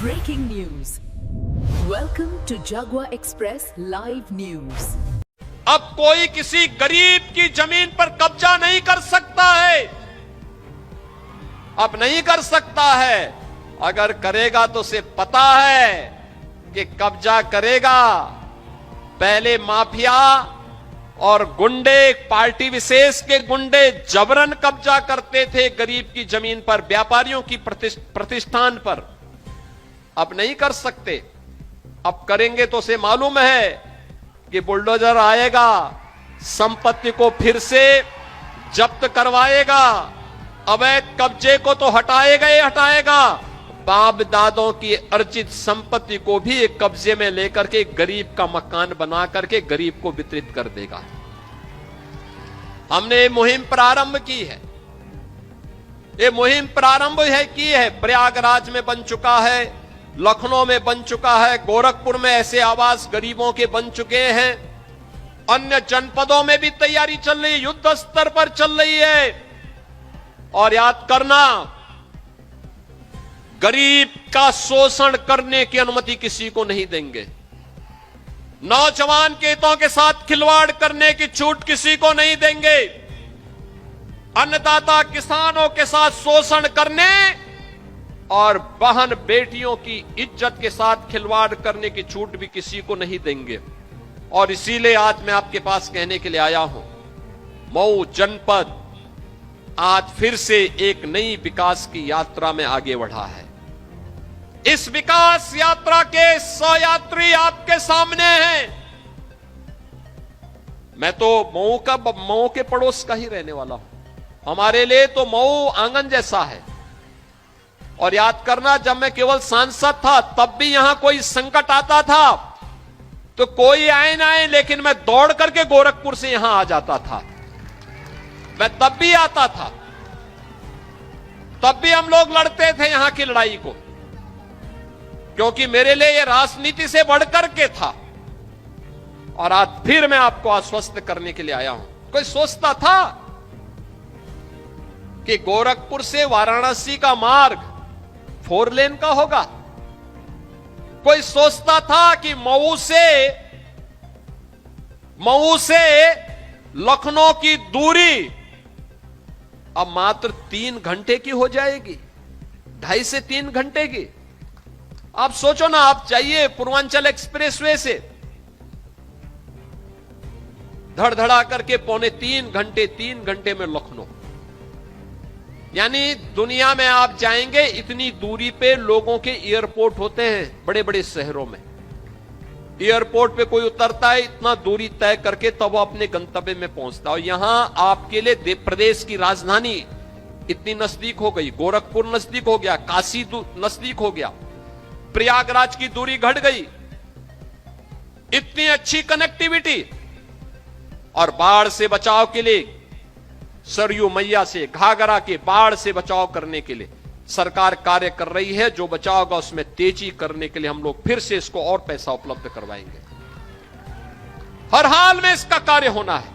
Breaking news. Welcome to Jagua Express Live News. अब कोई किसी गरीब की जमीन पर कब्जा नहीं कर सकता है। अब नहीं कर सकता है। अगर करेगा तो उसे पता है कि कब्जा करेगा। पहले माफिया और गुंडे, पार्टी विशेष के गुंडे जबरन कब्जा करते थे गरीब की जमीन पर, व्यापारियों की प्रतिष्ठान पर। अब नहीं कर सकते। अब करेंगे तो उसे मालूम है कि बुलडोजर आएगा, संपत्ति को फिर से जब्त करवाएगा, अवैध कब्जे को तो हटाएगा ही हटाएगा, बाप दादों की अर्जित संपत्ति को भी एक कब्जे में लेकर के गरीब का मकान बना करके गरीब को वितरित कर देगा। हमने मुहिम प्रारंभ की है। ये मुहिम प्रारंभ की है। प्रयागराज में बन चुका है, लखनऊ में बन चुका है, गोरखपुर में ऐसे आवास गरीबों के बन चुके हैं, अन्य जनपदों में भी तैयारी चल रही है, युद्ध स्तर पर चल रही है। और याद करना, गरीब का शोषण करने की अनुमति किसी को नहीं देंगे। नौजवान के हितों के साथ खिलवाड़ करने की छूट किसी को नहीं देंगे। अन्नदाता किसानों के साथ शोषण करने और बहन बेटियों की इज्जत के साथ खिलवाड़ करने की छूट भी किसी को नहीं देंगे। और इसीलिए आज मैं आपके पास कहने के लिए आया हूं, मऊ जनपद आज फिर से एक नई विकास की यात्रा में आगे बढ़ा है। इस विकास यात्रा के 100 यात्री आपके सामने हैं। मैं तो मऊ के पड़ोस का ही रहने वाला हूं। हमारे लिए तो मऊ आंगन जैसा है। और याद करना, जब मैं केवल सांसद था तब भी यहां कोई संकट आता था तो कोई आए ना आए, लेकिन मैं दौड़ करके गोरखपुर से यहां आ जाता था। मैं तब भी आता था, तब भी हम लोग लड़ते थे यहां की लड़ाई को, क्योंकि मेरे लिए यह राजनीति से बढ़कर के था। और आज फिर मैं आपको आश्वस्त करने के लिए आया हूं। कोई सोचता था कि गोरखपुर से वाराणसी का मार्ग 4 लेन का होगा? कोई सोचता था कि मऊ से लखनऊ की दूरी अब मात्र 3 घंटे की हो जाएगी, 2.5 से 3 घंटे की। आप सोचो ना, आप चाहिए पूर्वांचल एक्सप्रेसवे से धड़धड़ा करके 3 घंटे में लखनऊ। यानी दुनिया में आप जाएंगे, इतनी दूरी पे लोगों के एयरपोर्ट होते हैं बड़े बड़े शहरों में। एयरपोर्ट पे कोई उतरता है, इतना दूरी तय करके तब वो अपने गंतव्य में पहुंचता है। और यहां आपके लिए प्रदेश की राजधानी इतनी नजदीक हो गई, गोरखपुर नजदीक हो गया, काशी नजदीक हो गया, प्रयागराज की दूरी घट गई, इतनी अच्छी कनेक्टिविटी। और बाढ़ से बचाव के लिए, सरयू मैया से, घाघरा के बाढ़ से बचाव करने के लिए सरकार कार्य कर रही है। जो बचाव होगा उसमें तेजी करने के लिए हम लोग फिर से इसको और पैसा उपलब्ध करवाएंगे। हर हाल में इसका कार्य होना है।